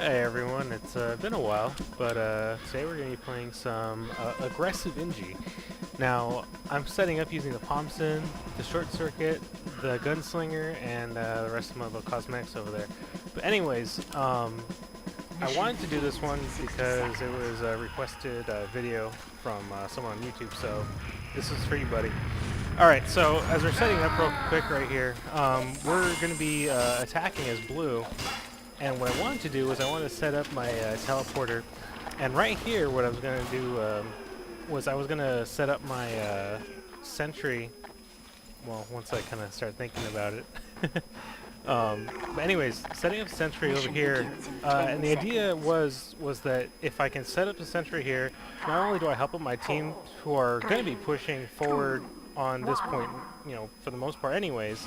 Hey everyone, it's been a while, but today we're going to be playing some Aggressive Engi. Now, I'm setting up using the Thompson, the Short Circuit, the Gunslinger, and the rest of my little cosmetics over there. But anyways, I wanted to do this one because it was a requested video from someone on YouTube, so this is for you, buddy. Alright, so as we're setting up real quick right here, we're going to be attacking as blue. And what I wanted to do was I wanted to set up my teleporter, and right here what I was going to do was I was going to set up my sentry, well, once I kind of start thinking about it. But anyways, setting up sentry over here, and the idea was that if I can set up the sentry here, not only do I help out my team who are going to be pushing forward on this point, you know, for the most part anyways,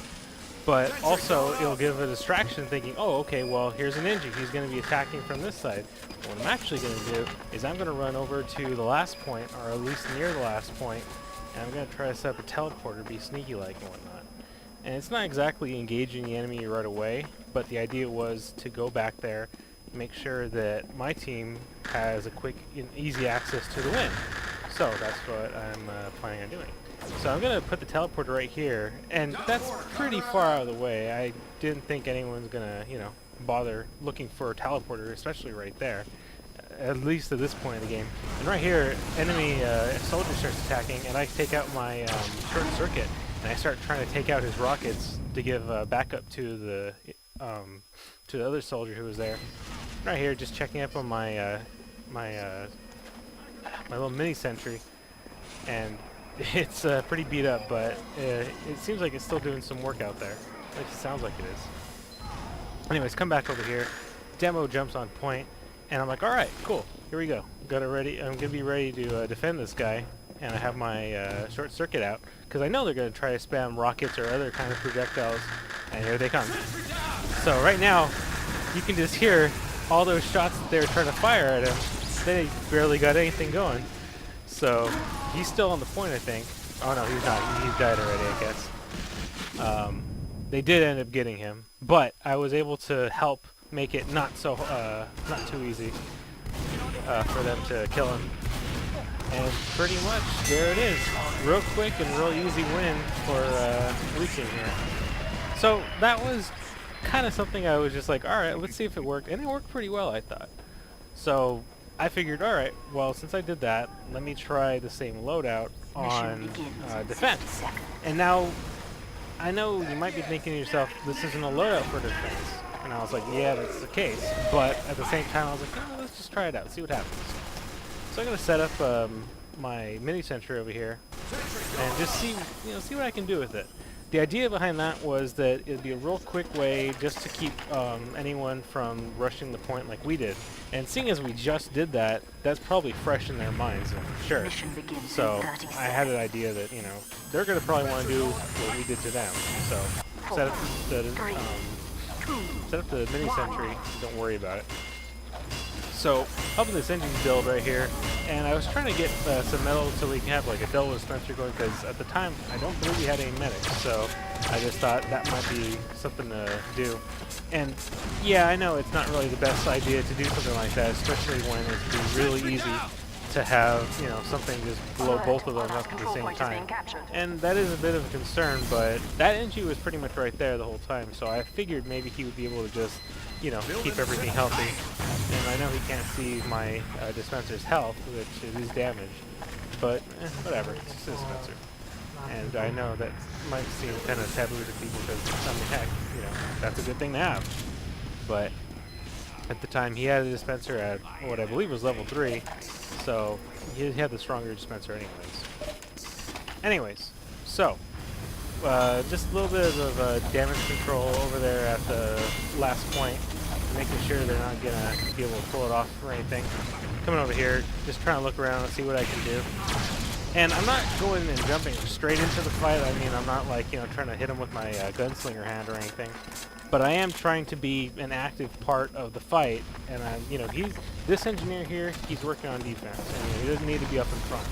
but also it'll give a distraction thinking, oh, okay, well, here's an Engi. He's going to be attacking from this side. What I'm actually going to do is I'm going to run over to the last point, or at least near the last point, and I'm going to try to set up a teleporter, be sneaky-like and whatnot. And it's not exactly engaging the enemy right away, but the idea was to go back there, make sure that my team has a quick and easy access to the win. So that's what I'm planning on doing. So I'm going to put the teleporter right here, and that's pretty far out of the way. I didn't think anyone's going to, you know, bother looking for a teleporter, especially right there, at least at this point in the game. And right here, enemy soldier starts attacking, and I take out my short circuit, and I start trying to take out his rockets to give backup to the other soldier who was there. Right here, just checking up on my my little mini sentry, and it's pretty beat up, but it seems like it's still doing some work out there. At least it sounds like it is. Anyways, come back over here. Demo jumps on point, and I'm like, all right, cool. Here we go. Got it ready. I'm gonna be ready to defend this guy, and I have my short circuit out because I know they're gonna try to spam rockets or other kind of projectiles, and here they come. So right now, you can just hear all those shots that they were trying to fire at him. They barely got anything going. So he's still on the point, I think. Oh no, he's not. He's died already, I guess. They did end up getting him, but I was able to help make it not too easy for them to kill him. And pretty much there it is, real quick and real easy win for Blue Team here. So that was kind of something I was just like, all right, let's see if it worked, and it worked pretty well, I thought. So I figured, alright, well, since I did that, let me try the same loadout on defense. And now, I know you might be thinking to yourself, this isn't a loadout for defense. And I was like, yeah, that's the case. But at the same time, I was like, oh, let's just try it out, see what happens. So I'm going to set up my mini sentry over here, and just see what I can do with it. The idea behind that was that it'd be a real quick way just to keep anyone from rushing the point like we did. And seeing as we just did that, that's probably fresh in their minds, for sure. So I had an idea that, you know, they're going to probably want to do what we did to them. So set up the mini sentry, don't worry about it. So, up in this engine build right here, and I was trying to get some metal so we can have like a double dispenser going, because at the time I don't believe we had any medics, so I just thought that might be something to do. And yeah, I know it's not really the best idea to do something like that, especially when it's really easy to have, you know, something just blow both of them up at the same time. And that is a bit of a concern, but that Engi was pretty much right there the whole time, so I figured maybe he would be able to just, you know, keep everything healthy. And I know he can't see my dispenser's health, which is damaged, but whatever, it's just a dispenser. And I know that might seem kind of taboo to people because, I mean, heck, you know, that's a good thing to have. But at the time, he had a dispenser at what I believe was level 3, so he had the stronger dispenser anyways. So, just a little bit of damage control over there at the last point, making sure they're not going to be able to pull it off or anything. Coming over here, just trying to look around and see what I can do. And I'm not going and jumping straight into the fight. I mean, I'm not like, you know, trying to hit him with my gunslinger hand or anything. But I am trying to be an active part of the fight. And, you know, this engineer here, he's working on defense. And, you know, he doesn't need to be up in front.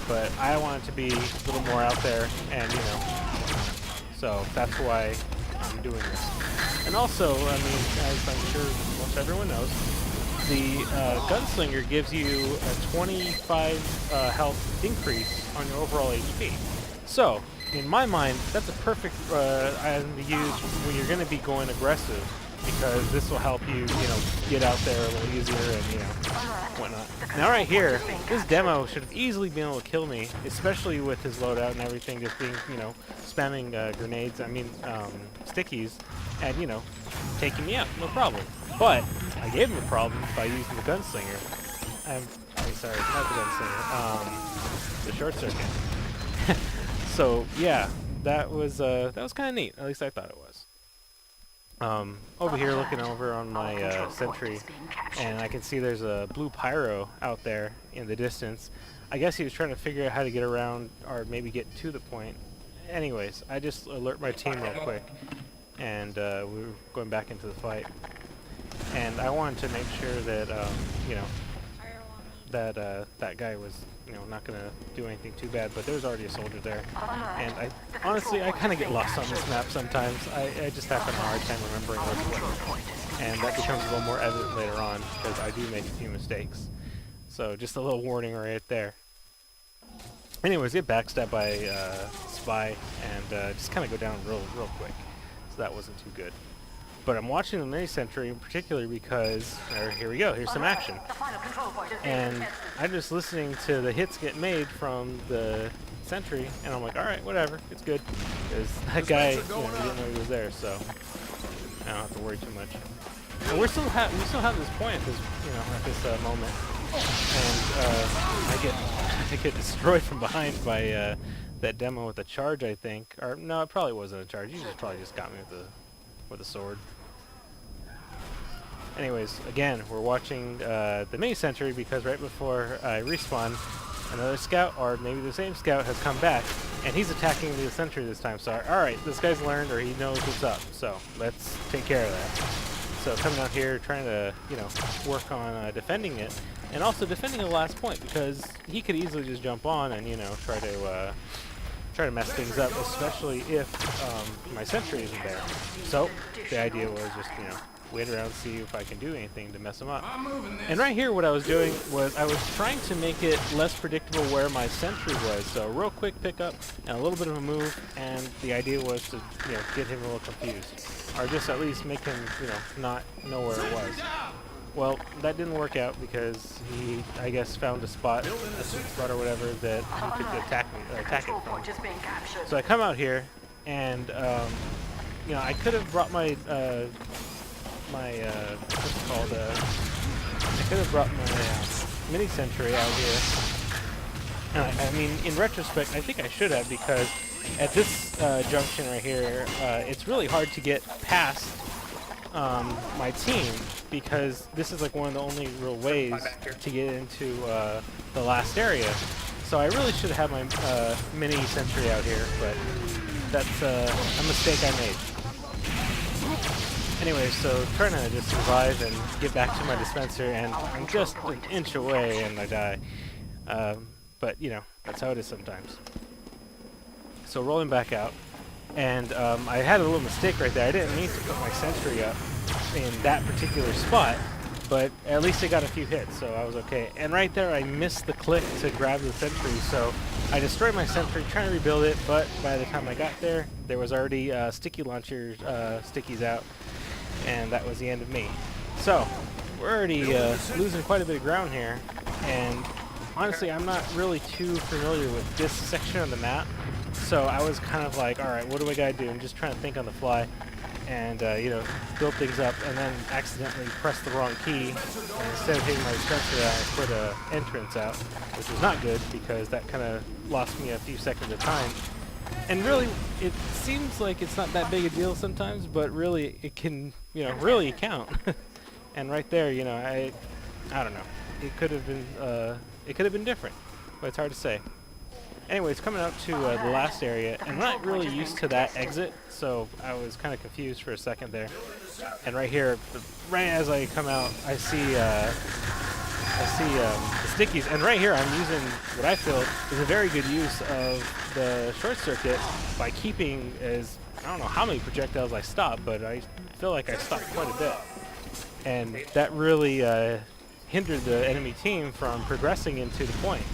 But I want it to be a little more out there, and, you know, so that's why I'm doing this. And also, I mean, as I'm sure most everyone knows, the Gunslinger gives you a 25 health increase on your overall HP. So, in my mind, that's a perfect item to use when you're going to be going aggressive, because this will help you, get out there a little easier and, whatnot. Now right here, this demo should have easily been able to kill me, especially with his loadout and everything, just being, spamming grenades, stickies, and, taking me out, no problem. But I gave him a problem by using the Gunslinger. Sorry, not the Gunslinger, the Short Circuit. So, yeah, that was kind of neat, at least I thought it was. Over here looking over on my sentry, and I can see there's a blue pyro out there in the distance. I guess he was trying to figure out how to get around or maybe get to the point. Anyways, I just alert my team real quick, and we were going back into the fight. And I wanted to make sure that, that guy was, not going to do anything too bad, but there was already a soldier there. And honestly, I kind of get lost on this map sometimes. I just have a hard time remembering what's what. And that becomes a little more evident later on, because I do make a few mistakes. So just a little warning right there. Anyways, get backstabbed by Spy, and just kind of go down real quick. So that wasn't too good. But I'm watching the mini sentry in particular because, here we go, here's some action. And I'm just listening to the hits get made from the sentry, and I'm like, alright, whatever, it's good. Because that guy, we didn't know he was there, so I don't have to worry too much. And we still have this point at this, at this moment. And I get destroyed from behind by that demo with a charge, I think. Or no, it probably wasn't a charge. He probably just got me with a sword. Anyways, again, we're watching the mini sentry because right before I respawn, another scout, or maybe the same scout, has come back, and he's attacking the sentry this time. So, alright, this guy's learned, or he knows what's up. So, let's take care of that. So, coming out here, trying to, work on defending it, and also defending the last point, because he could easily just jump on and, try to mess things up, especially if my sentry isn't there. So, the idea was just, wait around, see if I can do anything to mess them up. And right here, what I was doing was I was trying to make it less predictable where my sentry was. So, real quick pickup and a little bit of a move, and the idea was to, get him a little confused. Or just at least make him, not know where it was. Well, that didn't work out because he, I guess, found a spot, or whatever, that he could attack it from. So I come out here, and I could have brought my what's it called? I could have brought my mini sentry out here. And I mean, in retrospect, I think I should have, because at this junction right here, it's really hard to get past my team, because this is like one of the only real ways to get into the last area. So I really should have my mini sentry out here, but that's a mistake I made. Anyway, so trying to just survive and get back to my dispenser, and I'm just an inch away and I die. But, that's how it is sometimes. So rolling back out, and I had a little mistake right there. I didn't mean to put my sentry up in that particular spot, but at least I got a few hits, so I was okay. And right there, I missed the click to grab the sentry, so I destroyed my sentry trying to rebuild it, but by the time I got there, there was already sticky launcher stickies out, and that was the end of me. So, we're already losing quite a bit of ground here, and honestly, I'm not really too familiar with this section of the map, so I was kind of like, alright, what do I gotta do? I'm just trying to think on the fly, and, build things up, and then accidentally press the wrong key, and instead of hitting my dispenser out, I put an entrance out, which was not good, because that kind of lost me a few seconds of time. And really, it seems like it's not that big a deal sometimes, but really, it can, really count. And right there, I don't know. It could have been different, but it's hard to say. Anyways, coming out to the last area, and I'm not really used to that exit, so I was kind of confused for a second there. And right here, right as I come out, I see the stickies, and right here I'm using what I feel is a very good use of the short circuit by keeping I don't know how many projectiles I stopped, but I feel like I stopped quite a bit. And that really hindered the enemy team from progressing into the point.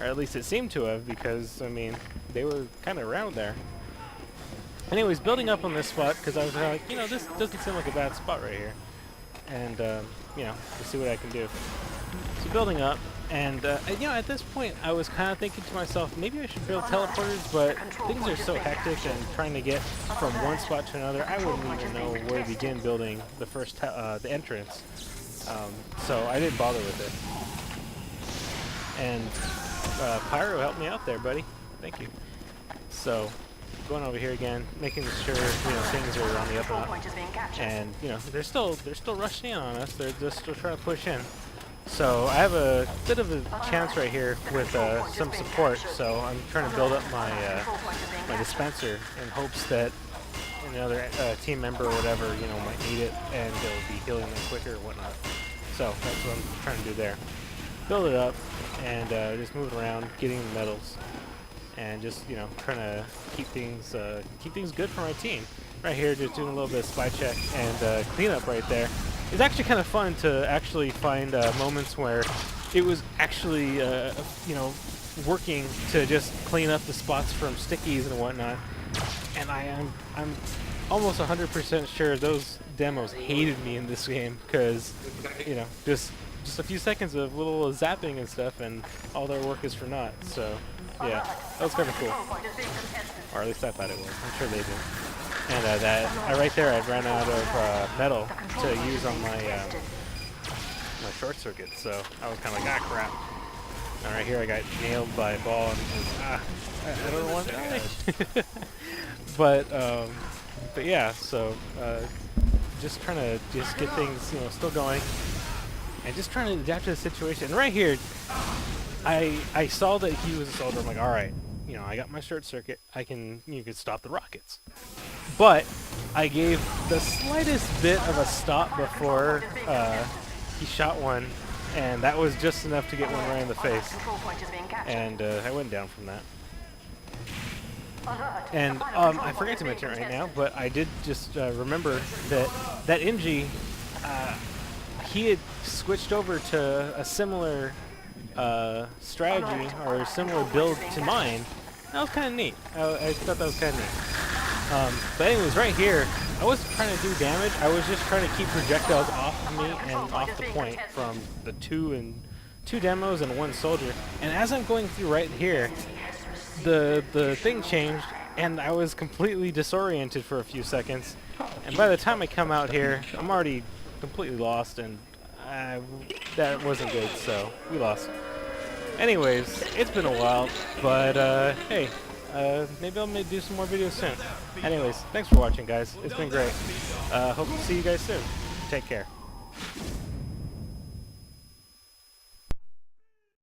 Or at least it seemed to have, because, I mean, they were kind of around there. Anyways, building up on this spot, because I was like, you know, this doesn't seem like a bad spot right here. And, you know, let's see what I can do. So building up, and you know, at this point, I was kind of thinking to myself, maybe I should build teleporters, but things are so hectic, and trying to get from one spot to another, I wouldn't even know where to begin building the first, the entrance. So I didn't bother with it. And Pyro helped me out there, buddy. Thank you. So going over here again, making sure, you know, things are on the up and up. And, you know, they're still rushing in on us. They're just still trying to push in. So I have a bit of a chance right here with some support. So I'm trying to build up my my dispenser in hopes that another team member or whatever, you know, might need it, and they'll be healing them quicker or whatnot. So that's what I'm trying to do there. Build it up and just move around, getting the medals, and just, you know, trying to keep things good for my team. Right here, just doing a little bit of spy check and cleanup right there. It's actually kind of fun to actually find moments where it was actually, you know, working to just clean up the spots from stickies and whatnot. And I'm almost 100% sure those demos hated me in this game, because, you know, just a few seconds of little zapping and stuff, and all their work is for naught. So yeah, that was kind of cool, or at least I thought it was. I'm sure they did. And right there, I'd run out of metal to use on my my short circuit. So I was kind of like, ah, crap. And right here, I got nailed by a ball, and I don't know what to do. But yeah, so just trying to just get things, you know, still going, and just trying to adapt to the situation. And right here, I saw that he was a soldier. I'm like, all right, you know, I got my short circuit. You can stop the rockets. But I gave the slightest bit of a stop before he shot one, and that was just enough to get one right in the face. And I went down from that. And I forgot to mention it right now, but I did just remember that Engi, he had switched over to a similar strategy or a similar build to mine. That was kind of neat. I thought that was kind of neat. But anyways, right here, I wasn't trying to do damage. I was just trying to keep projectiles off of me and off the point from the two demos and one soldier. And as I'm going through right here, the thing changed, and I was completely disoriented for a few seconds. And by the time I come out here, I'm already completely lost, and that wasn't good, so we lost. Anyways, it's been a while, but hey, maybe I'll do some more videos soon. Anyways, thanks for watching, guys. It's been great. Hope to see you guys soon. Take care.